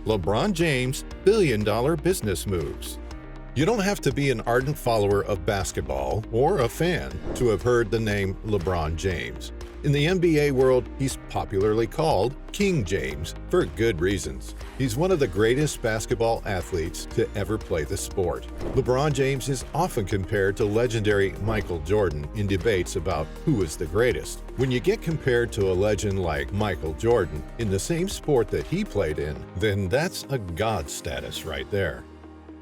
LeBron James' billion-dollar business moves. You don't have to be an ardent follower of basketball or a fan to have heard the name LeBron James. In the NBA world, he's popularly called King James for good reasons. He's one of the greatest basketball athletes to ever play the sport. LeBron James is often compared to legendary Michael Jordan in debates about who is the greatest. When you get compared to a legend like Michael Jordan in the same sport that he played in, then that's a god status right there.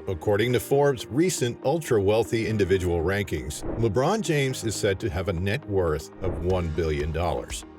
According to Forbes' recent ultra-wealthy individual rankings, LeBron James is said to have a net worth of $1 billion.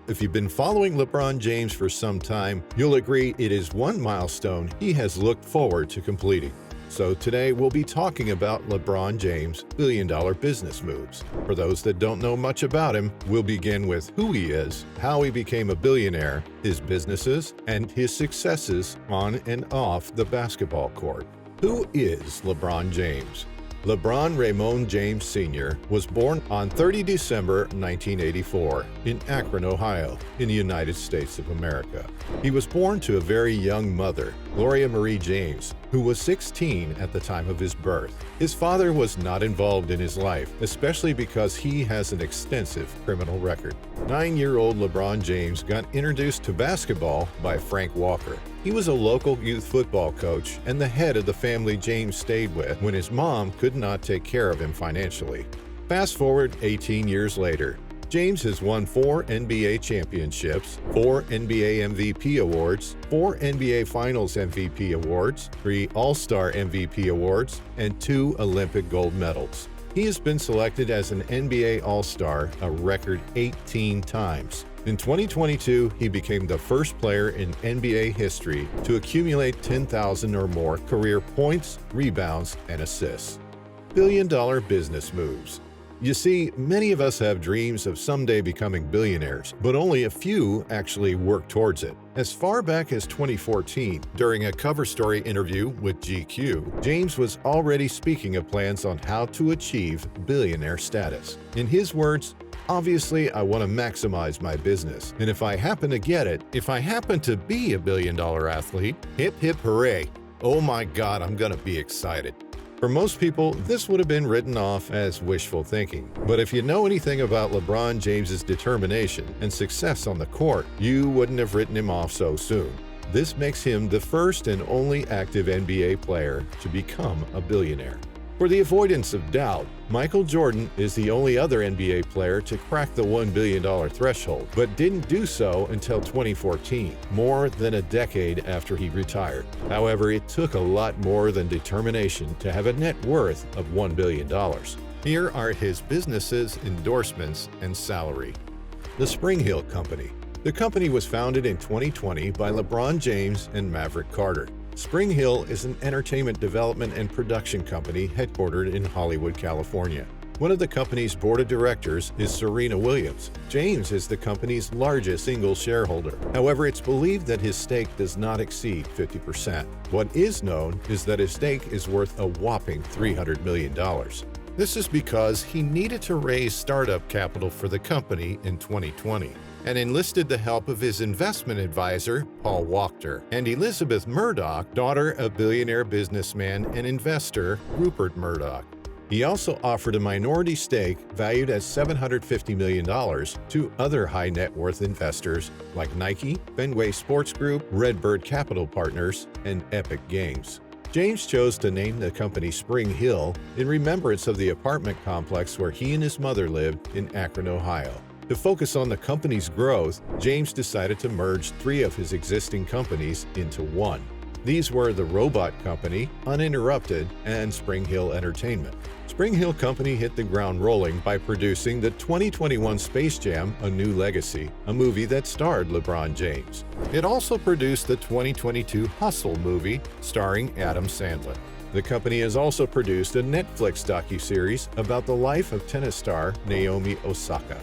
If you've been following LeBron James for some time, you'll agree it is one milestone he has looked forward to completing. So today we'll be talking about LeBron James' billion-dollar business moves. For those that don't know much about him, we'll begin with who he is, how he became a billionaire, his businesses, and his successes on and off the basketball court. Who is LeBron James? LeBron Raymond James Sr. was born on 30 December 1984 in Akron, Ohio, in the United States of America. He was born to a very young mother, Gloria Marie James, who was 16 at the time of his birth. His father was not involved in his life, especially because he has an extensive criminal record. 9-year-old LeBron James got introduced to basketball by Frank Walker. He was a local youth football coach and the head of the family James stayed with when his mom could not take care of him financially. Fast forward 18 years later, James has won 4 NBA championships, 4 NBA MVP awards, 4 NBA Finals MVP awards, 3 All-Star MVP awards, and 2 Olympic gold medals. He has been selected as an NBA All-Star a record 18 times. In 2022, he became the first player in NBA history to accumulate 10,000 or more career points, rebounds, and assists. Billion-dollar business moves. You see, many of us have dreams of someday becoming billionaires, but only a few actually work towards it. As far back as 2014, during a cover story interview with GQ, James was already speaking of plans on how to achieve billionaire status. In his words, "Obviously, I want to maximize my business, and if I happen to get it, if I happen to be a billion-dollar athlete, hip hip hooray. Oh my God, I'm gonna be excited." For most people, this would have been written off as wishful thinking. But if you know anything about LeBron James's determination and success on the court, you wouldn't have written him off so soon. This makes him the first and only active NBA player to become a billionaire. For the avoidance of doubt, Michael Jordan is the only other NBA player to crack the $1 billion threshold, but didn't do so until 2014, more than a decade after he retired. However, it took a lot more than determination to have a net worth of $1 billion. Here are his businesses, endorsements, and salary. The Spring Hill Company. The company was founded in 2020 by LeBron James and Maverick Carter. Spring Hill is an entertainment development and production company headquartered in Hollywood, California. One of the company's board of directors is Serena Williams. James is the company's largest single shareholder. However, it's believed that his stake does not exceed 50%. What is known is that his stake is worth a whopping $300 million. This is because he needed to raise startup capital for the company in 2020 and enlisted the help of his investment advisor, Paul Wachter, and Elizabeth Murdoch, daughter of billionaire businessman and investor Rupert Murdoch. He also offered a minority stake valued at $750 million to other high-net-worth investors like Nike, Fenway Sports Group, Redbird Capital Partners, and Epic Games. James chose to name the company Spring Hill in remembrance of the apartment complex where he and his mother lived in Akron, Ohio. To focus on the company's growth, James decided to merge 3 of his existing companies into one. These were the Robot Company, Uninterrupted, and Spring Hill Entertainment. Spring Hill Company hit the ground rolling by producing the 2021 Space Jam: A New Legacy, a movie that starred LeBron James. It also produced the 2022 Hustle movie starring Adam Sandler. The company has also produced a Netflix docuseries about the life of tennis star Naomi Osaka.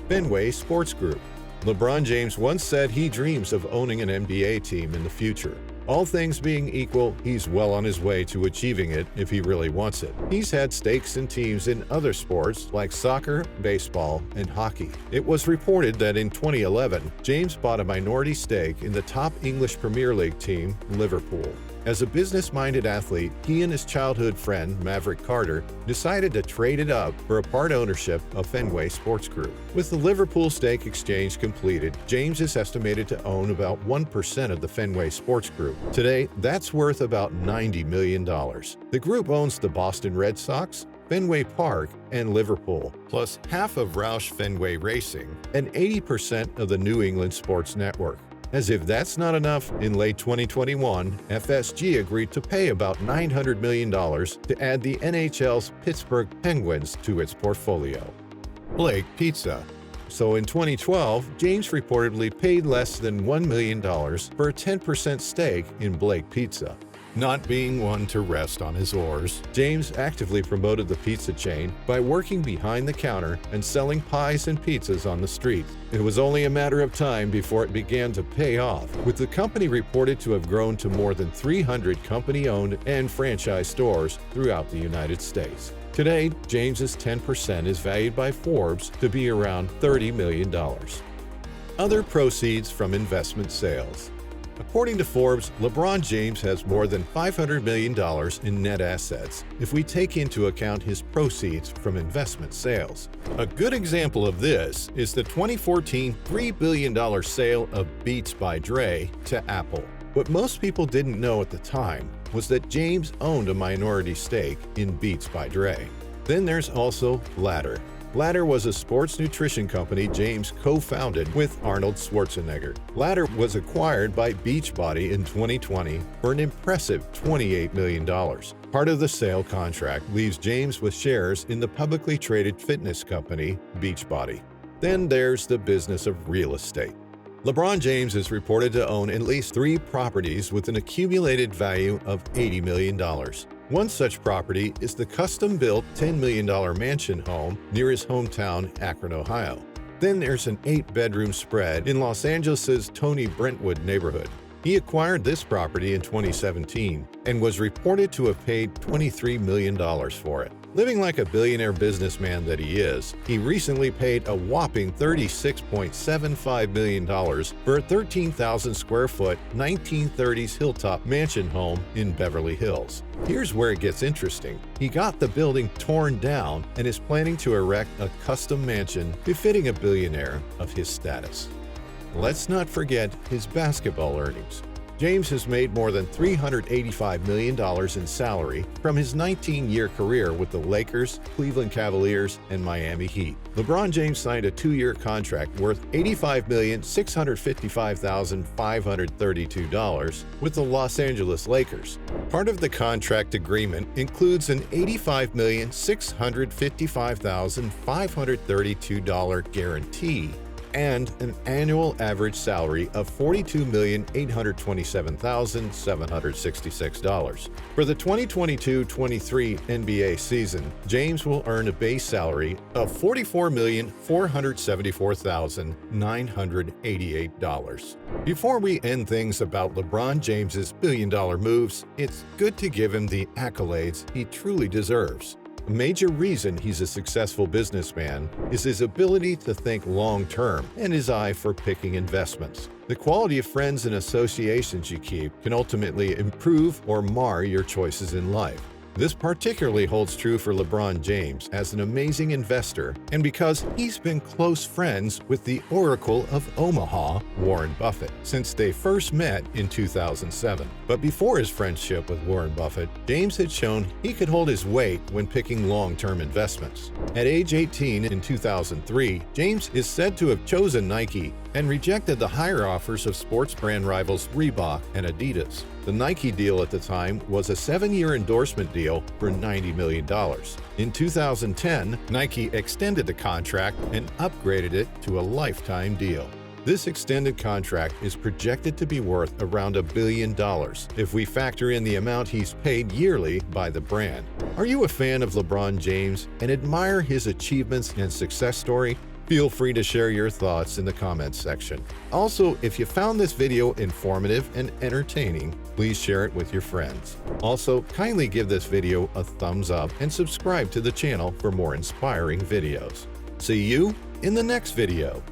Fenway Sports Group. LeBron James once said he dreams of owning an NBA team in the future. All things being equal, he's well on his way to achieving it if he really wants it. He's had stakes in teams in other sports like soccer, baseball, and hockey. It was reported that in 2011, James bought a minority stake in the top English Premier League team, Liverpool. As a business-minded athlete, he and his childhood friend, Maverick Carter, decided to trade it up for a part ownership of Fenway Sports Group. With the Liverpool stake exchange completed, James is estimated to own about 1% of the Fenway Sports Group. Today, that's worth about $90 million. The group owns the Boston Red Sox, Fenway Park, and Liverpool, plus half of Roush Fenway Racing and 80% of the New England Sports Network. As if that's not enough, in late 2021, FSG agreed to pay about $900 million to add the NHL's Pittsburgh Penguins to its portfolio. Blake Pizza. So in 2012, James reportedly paid less than $1 million for a 10% stake in Blake Pizza. Not being one to rest on his oars, James actively promoted the pizza chain by working behind the counter and selling pies and pizzas on the street. It was only a matter of time before it began to pay off, with the company reported to have grown to more than 300 company-owned and franchise stores throughout the United States. Today, James's 10% is valued by Forbes to be around $30 million. Other proceeds from investment sales. According to Forbes, LeBron James has more than $500 million in net assets if we take into account his proceeds from investment sales. A good example of this is the 2014 $3 billion sale of Beats by Dre to Apple. What most people didn't know at the time was that James owned a minority stake in Beats by Dre. Then there's also Ladder. Ladder was a sports nutrition company James co-founded with Arnold Schwarzenegger. Ladder was acquired by Beachbody in 2020 for an impressive $28 million. Part of the sale contract leaves James with shares in the publicly traded fitness company Beachbody. Then there's the business of real estate. LeBron James is reported to own at least 3 properties with an accumulated value of $80 million. One such property is the custom-built $10 million mansion home near his hometown, Akron, Ohio. Then there's an 8-bedroom spread in Los Angeles' Tony Brentwood neighborhood. He acquired this property in 2017 and was reported to have paid $23 million for it. Living like a billionaire businessman that he is, he recently paid a whopping $36.75 million for a 13,000 square foot 1930s hilltop mansion home in Beverly Hills. Here's where it gets interesting. He got the building torn down and is planning to erect a custom mansion befitting a billionaire of his status. Let's not forget his basketball earnings. James has made more than $385 million in salary from his 19-year career with the Lakers, Cleveland Cavaliers, and Miami Heat. LeBron James signed a 2-year contract worth $85,655,532 with the Los Angeles Lakers. Part of the contract agreement includes an $85,655,532 guarantee and an annual average salary of $42,827,766. For the 2022-23 NBA season, James will earn a base salary of $44,474,988. Before we end things about LeBron James's billion-dollar moves, it's good to give him the accolades he truly deserves. A major reason he's a successful businessman is his ability to think long-term and his eye for picking investments. The quality of friends and associations you keep can ultimately improve or mar your choices in life. This particularly holds true for LeBron James as an amazing investor and because he's been close friends with the Oracle of Omaha, Warren Buffett, since they first met in 2007. But before his friendship with Warren Buffett, James had shown he could hold his weight when picking long-term investments. At age 18 in 2003, James is said to have chosen Nike and rejected the higher offers of sports brand rivals Reebok and Adidas. The Nike deal at the time was a 7-year endorsement deal for $90 million. In 2010, Nike extended the contract and upgraded it to a lifetime deal. This extended contract is projected to be worth around $1 billion if we factor in the amount he's paid yearly by the brand. Are you a fan of LeBron James and admire his achievements and success story? Feel free to share your thoughts in the comments section. Also, if you found this video informative and entertaining, please share it with your friends. Also, kindly give this video a thumbs up and subscribe to the channel for more inspiring videos. See you in the next video.